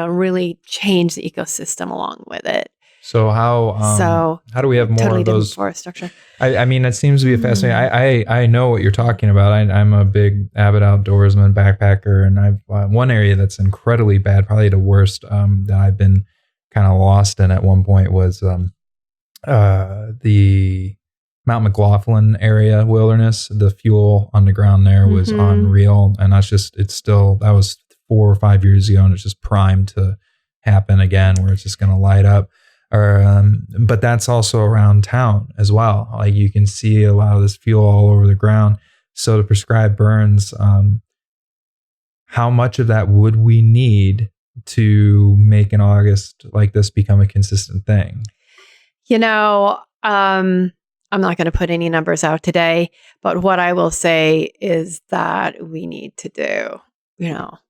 really changed the ecosystem along with it. So how do we have more totally of those forest structure? It seems to be fascinating. I know what you're talking about. I'm a big avid outdoorsman, backpacker, and I've one area that's incredibly bad, probably the worst that I've been kind of lost in at one point was the Mount McLaughlin area wilderness, the fuel on the ground there was unreal. And that was 4 or 5 years ago, and it's just primed to happen again, where it's just going to light up. But that's also around town as well. Like, you can see a lot of this fuel all over the ground. So to prescribe burns, how much of that would we need to make an August like this become a consistent thing? I'm not going to put any numbers out today, but what I will say is that we need to do,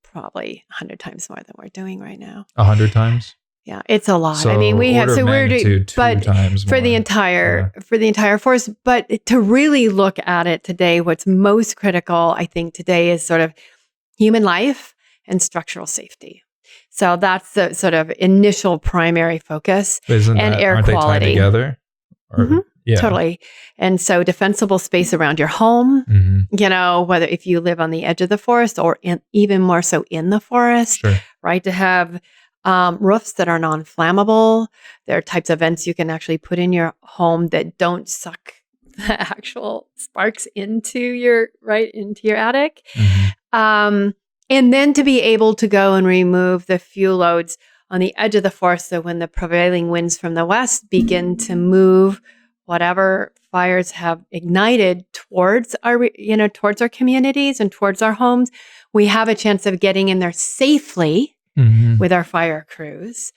probably 100 times more than we're doing right now. 100 times? Yeah, it's a lot. So I mean, we have, so we're doing, but times for more. the entire forest, but to really look at it today, what's most critical, I think today, is sort of human life and structural safety. So that's the sort of initial primary focus. Aren't air they quality tied together? Yeah, totally. And so defensible space around your home, whether if you live on the edge of the forest or even more so in the forest, Sure. right? To have roofs that are non-flammable. There are types of vents you can actually put in your home that don't suck the actual sparks into your attic. And then to be able to go and remove the fuel loads on the edge of the forest. So when the prevailing winds from the west begin to move whatever fires have ignited towards our communities and towards our homes, we have a chance of getting in there safely with our fire crews,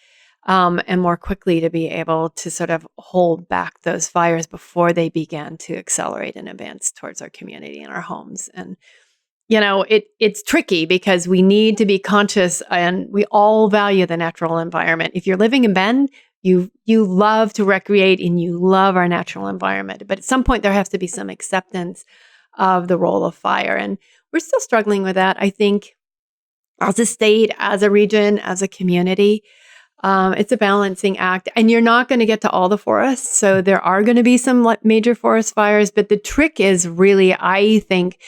and more quickly to be able to sort of hold back those fires before they began to accelerate and advance towards our community and our homes. And it's tricky because we need to be conscious, and we all value the natural environment. If you're living in Bend, you love to recreate and you love our natural environment. But at some point, there has to be some acceptance of the role of fire. And we're still struggling with that, I think, as a state, as a region, as a community. It's a balancing act. And you're not going to get to all the forests. So there are going to be some major forest fires. But the trick is really, I think,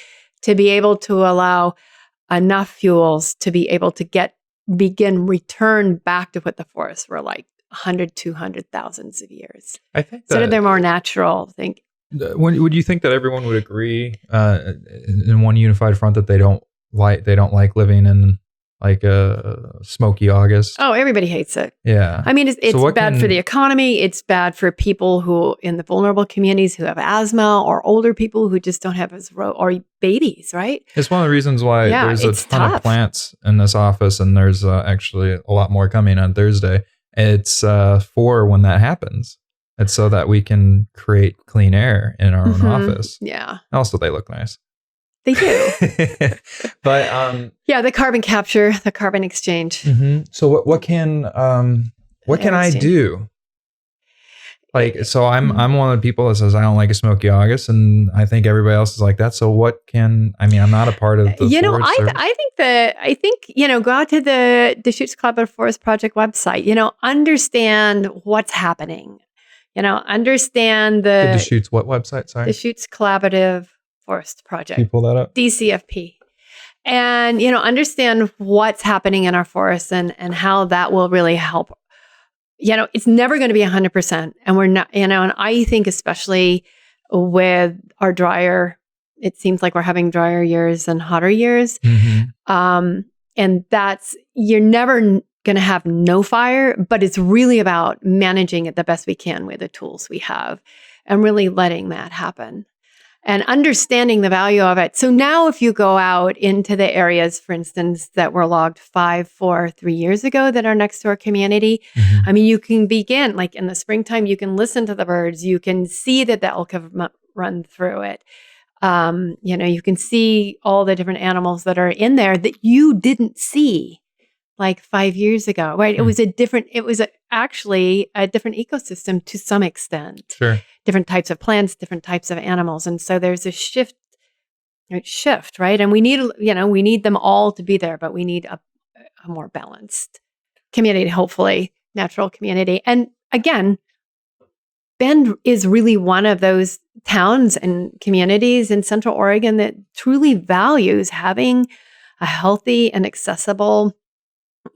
to be able to allow enough fuels to be able to return back to what the forests were like 100, 200 thousands of years. I think sort of they're more natural. Would you think that everyone would agree in one unified front that they don't like living in like a smoky August? Oh, everybody hates it. Yeah. I mean, it's bad for the economy. It's bad for people who in the vulnerable communities who have asthma, or older people who just don't have or babies, right? It's one of the reasons why there's a ton of plants in this office, and there's actually a lot more coming on Thursday. It's for when that happens. It's so that we can create clean air in our own office. Yeah. Also, they look nice. They do. But the carbon capture, the carbon exchange. So what can I do? Like, so I'm one of the people that says I don't like a smoky August, and I think everybody else is like that. So I'm not a part of the I think go out to the Deschutes Collaborative Forest Project website, understand what's happening, understand the Deschutes what website? Sorry. Deschutes Collaborative Forest Project. Can you pull that up? DCFP. And, understand what's happening in our forests and how that will really help. It's never going to be 100%. And we're not, and I think especially with our drier, it seems like we're having drier years and hotter years. And you're never going to have no fire, but it's really about managing it the best we can with the tools we have and really letting that happen. And understanding the value of it. So now if you go out into the areas, for instance, that were logged 5, 4, 3 years ago that are next to our community, I mean, you can begin, like in the springtime, you can listen to the birds. You can see that the elk have run through it. You can see all the different animals that are in there that you didn't see like 5 years ago, right? It was actually a different ecosystem to some extent. Sure. Different types of plants, different types of animals. And so there's a shift, right? And we need them all to be there, but we need a more balanced community, hopefully natural community. And again, Bend is really one of those towns and communities in Central Oregon that truly values having a healthy and accessible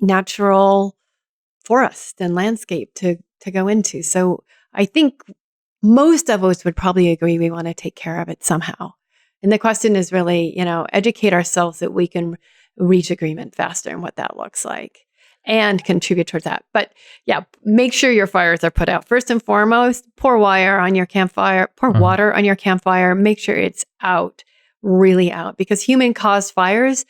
natural forest and landscape to go into. So I think most of us would probably agree we want to take care of it somehow. And the question is really, educate ourselves that we can reach agreement faster and what that looks like and contribute towards that. But yeah, make sure your fires are put out. First and foremost, pour water on your campfire, make sure it's out, really out, because human-caused fires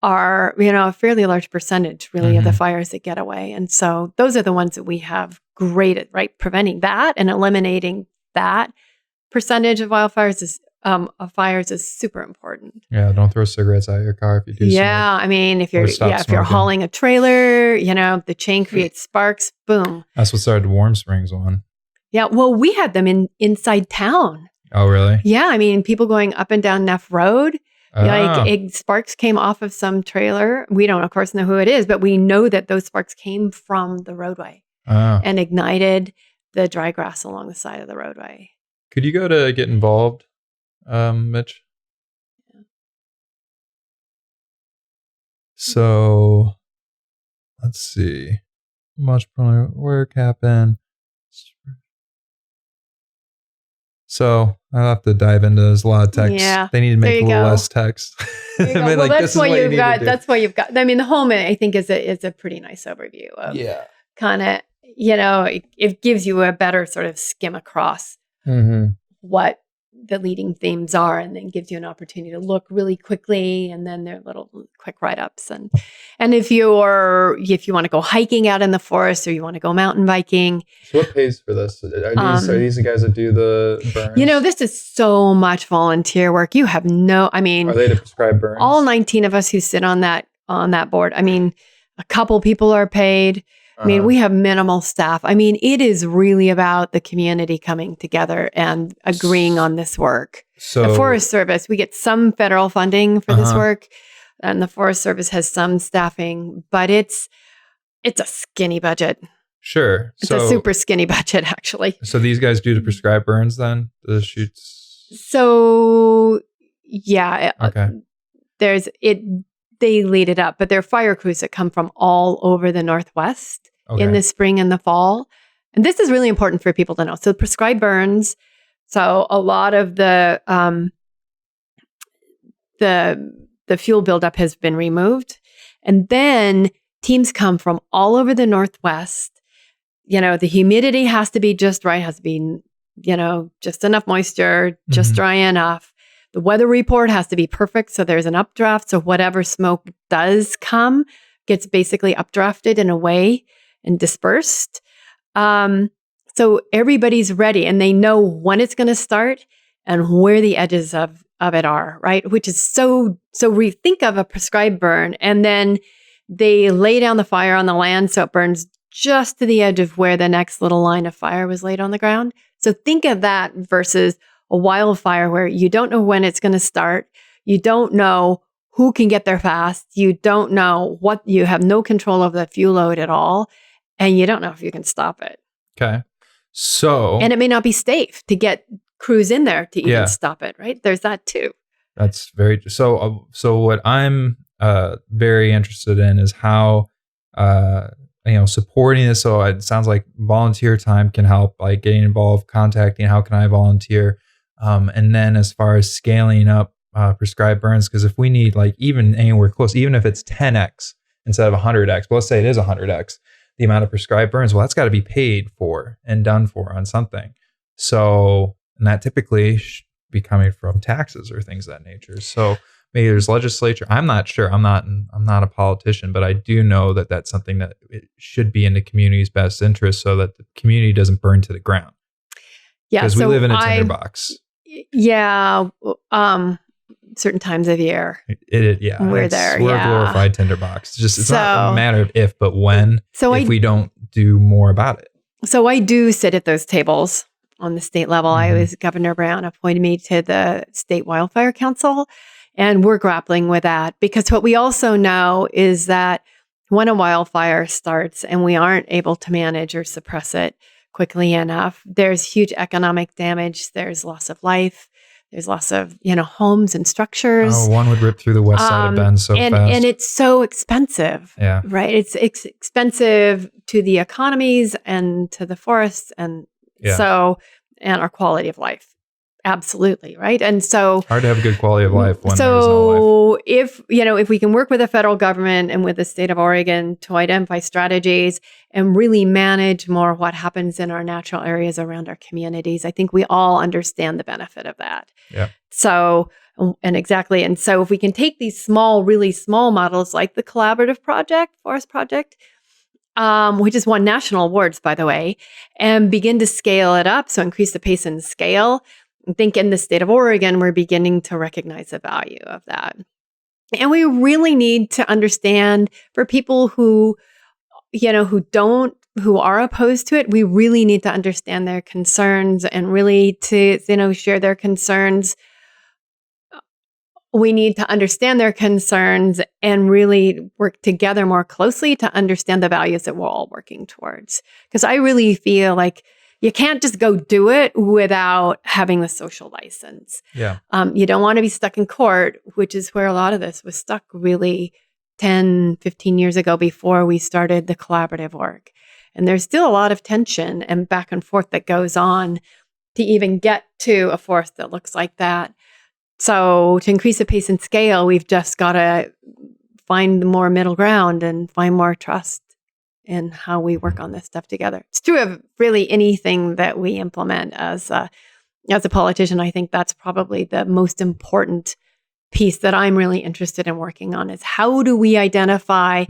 are, a fairly large percentage really of the fires that get away. And so those are the ones that we have great at, right? Preventing that and eliminating that percentage of wildfires of fires is super important. Yeah, don't throw cigarettes out of your car if you do. Yeah, I mean, if you're hauling a trailer, the chain creates sparks. Boom. That's what started the Warm Springs one. Yeah, well, we had them inside town. Oh, really? Yeah, I mean, people going up and down Neff Road. Sparks came off of some trailer. We don't, of course, know who it is, but we know that those sparks came from the roadway and ignited the dry grass along the side of the roadway. Could you go to get involved, Mitch? Yeah. So, let's see. Much work happened. So I'll have to dive into this. A lot of text. Yeah, they need to make a little less text. Well, that's what you've got. That's what you've got. I mean, the home, I think, is a pretty nice overview of kind of, it gives you a better sort of skim across what the leading themes are, and then gives you an opportunity to look really quickly, and then there are little quick write-ups. And if you want to go hiking out in the forest, or you want to go mountain biking. So what pays for this? Are these the guys that do the burns? This is so much volunteer work. You have are they to prescribe burns? All 19 of us who sit on that board. I mean, a couple people are paid. I mean, we have minimal staff. I mean, it is really about the community coming together and agreeing on this work. So the Forest Service, we get some federal funding for this work, and the Forest Service has some staffing, but it's a skinny budget. Sure. It's a super skinny budget, actually. So these guys do the prescribed burns then? The shoots? So, yeah. Okay. They lead it up, but there are fire crews that come from all over the Northwest in the spring and the fall. And this is really important for people to know. So prescribed burns. So a lot of the fuel buildup has been removed. And then teams come from all over the Northwest. The humidity has to be just right, has to be, just enough moisture, just dry enough. The weather report has to be perfect, so there's an updraft. So whatever smoke does come gets basically updrafted in a way and dispersed. So everybody's ready, and they know when it's going to start and where the edges of it are, right? Which is so we think of a prescribed burn, and then they lay down the fire on the land so it burns just to the edge of where the next little line of fire was laid on the ground. So think of that versus a wildfire where you don't know when it's going to start. You don't know who can get there fast. You don't know you have no control of the fuel load at all. And you don't know if you can stop it. Okay. So. And it may not be safe to get crews in there to even stop it, right? There's that too. That's very, so what I'm very interested in is how, supporting this. So it sounds like volunteer time can help, like getting involved, contacting, how can I volunteer? And then as far as scaling up prescribed burns, because if we need like even anywhere close, even if it's 10x instead of 100x, but let's say it is 100x, the amount of prescribed burns, well, that's got to be paid for and done for on something. So, and that typically should be coming from taxes or things of that nature. So maybe there's legislature. I'm not sure. I'm not a politician, but I do know that that's something that it should be in the community's best interest so that the community doesn't burn to the ground. Yeah. Because we live in a tinderbox. Yeah. Certain times of year. We're there. We're a glorified tinderbox. It's not a matter of if, but when. If we don't do more about it. So I do sit at those tables on the state level. Governor Brown appointed me to the State Wildfire Council, and we're grappling with that because what we also know is that when a wildfire starts and we aren't able to manage or suppress it quickly enough, there's huge economic damage. There's loss of life. There's loss of, homes and structures. Oh, one would rip through the west side of Bend so fast. And it's so expensive. Yeah. Right? It's expensive to the economies and to the forests and Yeah. So, and our quality of life. Absolutely. Right. And so Hard to have a good quality of life when there's no life. so if we can work with the federal government and with the state of Oregon to identify strategies and really manage more what happens in our natural areas around our communities, I think we all understand the benefit of that. Yeah. So, and exactly. And so if we can take these small, really small models like the collaborative forest project, which has won national awards, by the way, and begin to scale it up. So increase the pace and scale. I think in the state of Oregon, we're beginning to recognize the value of that. And we really need to understand for people who are opposed to it, we really need to understand their concerns and really to, share their concerns. We need to understand their concerns and really work together more closely to understand the values that we're all working towards. Because I really feel like you can't just go do it without having the social license. Yeah. You don't want to be stuck in court, which is where a lot of this was stuck really 10, 15 years ago before we started the collaborative work. And there's still a lot of tension and back and forth that goes on to even get to a forest that looks like that. So to increase the pace and scale, we've just got to find more middle ground and find more trust in how we work on this stuff together. It's true of really anything that we implement as a politician. I think that's probably the most important piece that I'm really interested in working on is how do we identify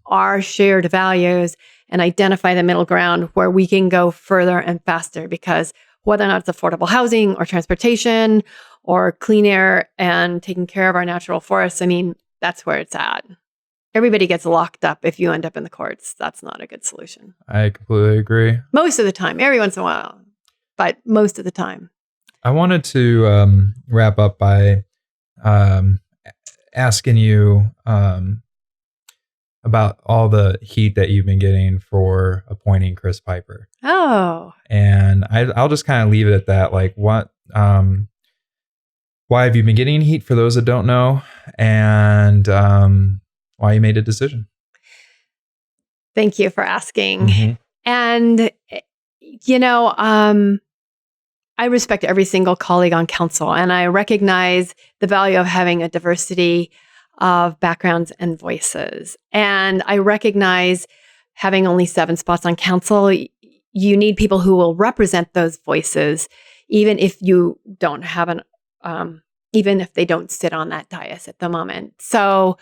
our shared values and identify the middle ground where we can go further and faster, because whether or not it's affordable housing or transportation or clean air and taking care of our natural forests, I mean, that's where it's at. Everybody gets locked up if you end up in the courts. That's not a good solution. I completely agree. Most of the time, every once in a while, but most of the time. I wanted to wrap up by asking you about all the heat that you've been getting for appointing Chris Piper. Oh. And I'll just kind of leave it at that. Like, what? Why have you been getting heat, for those that don't know, and why you made a decision? Thank you for asking. Mm-hmm. And, I respect every single colleague on council, and I recognize the value of having a diversity of backgrounds and voices. And I recognize having only 7 spots on council, you need people who will represent those voices, even if you don't have even if they don't sit on that dais at the moment. So,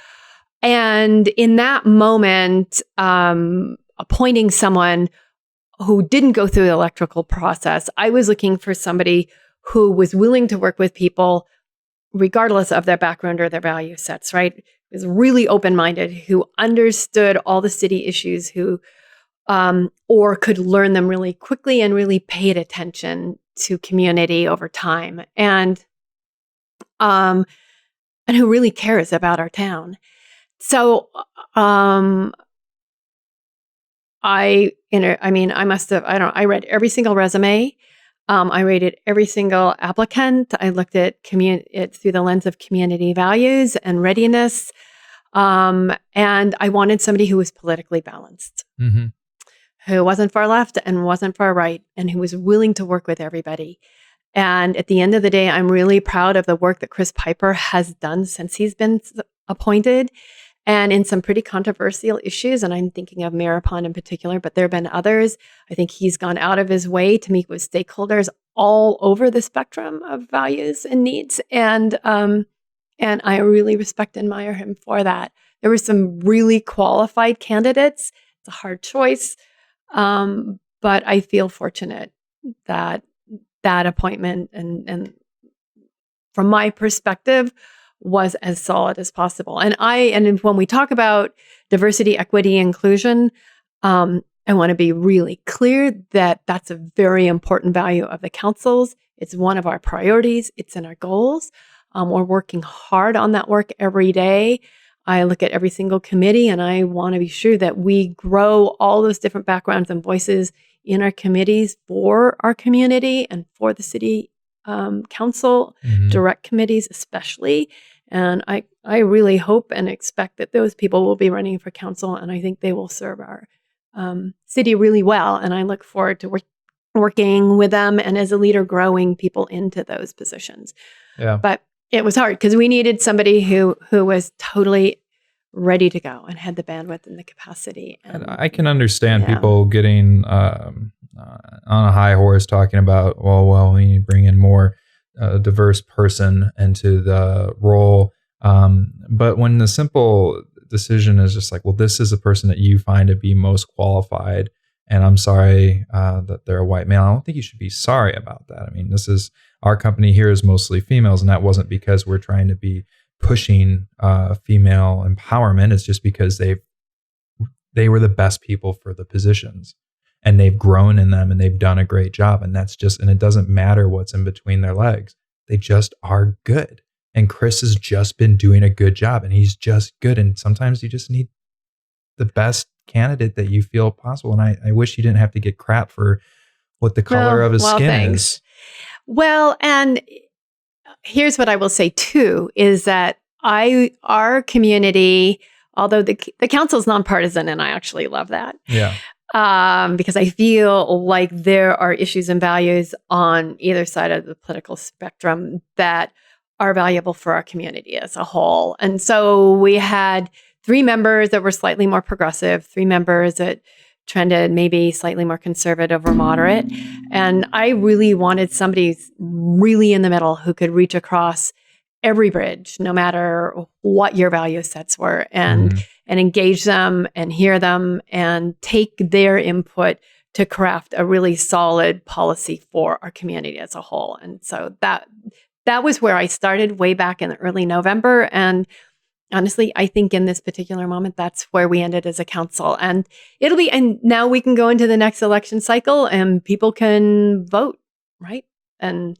and in that moment, appointing someone who didn't go through the electoral process, I was looking for somebody who was willing to work with people regardless of their background or their value sets, right? Was really open-minded, who understood all the city issues, who or could learn them really quickly and really paid attention to community over time, and who really cares about our town. So I read every single resume. I rated every single applicant. I looked at it through the lens of community values and readiness. And I wanted somebody who was politically balanced, who wasn't far left and wasn't far right, and who was willing to work with everybody. And at the end of the day, I'm really proud of the work that Chris Piper has done since he's been appointed, and in some pretty controversial issues. And I'm thinking of Maripon in particular, but there have been others. I think he's gone out of his way to meet with stakeholders all over the spectrum of values and needs. And I really respect and admire him for that. There were some really qualified candidates. It's a hard choice. But I feel fortunate that that appointment and from my perspective was as solid as possible. And when we talk about diversity, equity, inclusion, I want to be really clear that that's a very important value of the council's. It's one of our priorities. It's in our goals. We're working hard on that work every day. I look at every single committee, and I want to be sure that we grow all those different backgrounds and voices in our committees for our community and for the city council, direct committees especially. And I really hope and expect that those people will be running for council, and I think they will serve our city really well. And I look forward to working with them, and as a leader, growing people into those positions. Yeah. But it was hard because we needed somebody who was totally ready to go and had the bandwidth and the capacity. And I can understand people getting on a high horse talking about, well, we need to bring in more diverse person into the role. But when the simple decision is just like, well, this is the person that you find to be most qualified, and I'm sorry that they're a white male, I don't think you should be sorry about that. I mean, our company here is mostly females, and that wasn't because we're trying to be pushing female empowerment. It's just because they were the best people for the positions, and they've grown in them, and they've done a great job. And and it doesn't matter what's in between their legs. They just are good. And Chris has just been doing a good job, and he's just good. And sometimes you just need the best candidate that you feel possible. And I wish you didn't have to get crap for what the color of his skin is. Well, and here's what I will say too, is that our community, although the council is nonpartisan, and I actually love that. Yeah. Because I feel like there are issues and values on either side of the political spectrum that are valuable for our community as a whole. And so we had 3 members that were slightly more progressive, 3 members that trended maybe slightly more conservative or moderate. And I really wanted somebody really in the middle who could reach across every bridge, no matter what your value sets were, and engage them and hear them and take their input to craft a really solid policy for our community as a whole. And so that was where I started way back in early November. And honestly, I think in this particular moment, that's where we ended as a council. And and now we can go into the next election cycle and people can vote, right? And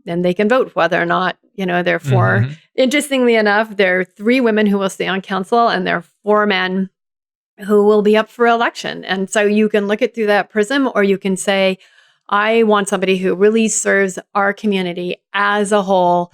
then they can vote whether or not, they're for. Interestingly enough, there are 3 women who will stay on council, and there are 4 men who will be up for election. And so you can look at through that prism, or you can say, I want somebody who really serves our community as a whole.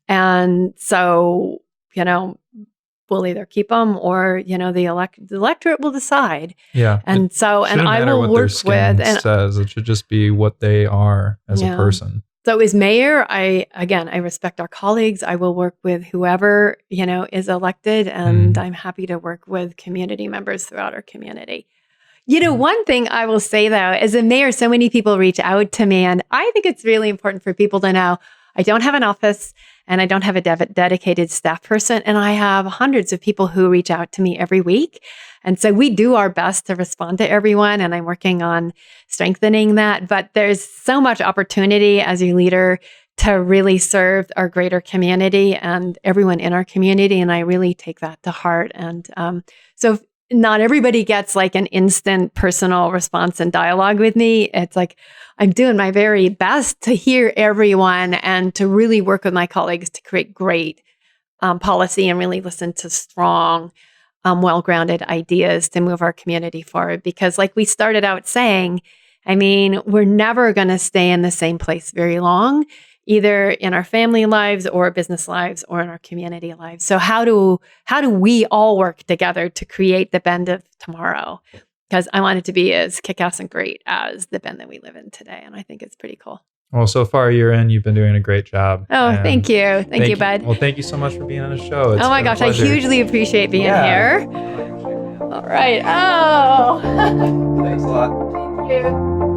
And so, we'll either keep them, or, the electorate will decide. Yeah. And so, and I will work with, and says it should just be what they are as a person. So as mayor, I respect our colleagues. I will work with whoever, is elected, and I'm happy to work with community members throughout our community. One thing I will say, though, as a mayor, so many people reach out to me, and I think it's really important for people to know I don't have an office, and I don't have a dedicated staff person, and I have hundreds of people who reach out to me every week. And so we do our best to respond to everyone, and I'm working on strengthening that. But there's so much opportunity as a leader to really serve our greater community and everyone in our community, and I really take that to heart. And so not everybody gets like an instant personal response and dialogue with me. It's like I'm doing my very best to hear everyone and to really work with my colleagues to create great policy and really listen to strong, well-grounded ideas to move our community forward. Because like we started out saying, we're never going to stay in the same place very long, either in our family lives or business lives or in our community lives. So how do we all work together to create the Bend of tomorrow? Because I want it to be as kick-ass and great as the Bend that we live in today. And I think it's pretty cool. Well, so far a year in, you've been doing a great job. Oh, thank you. Thank you, bud. Well, thank you so much for being on the show. Oh my gosh, I hugely appreciate being here. All right. Oh. Thanks a lot. Thank you.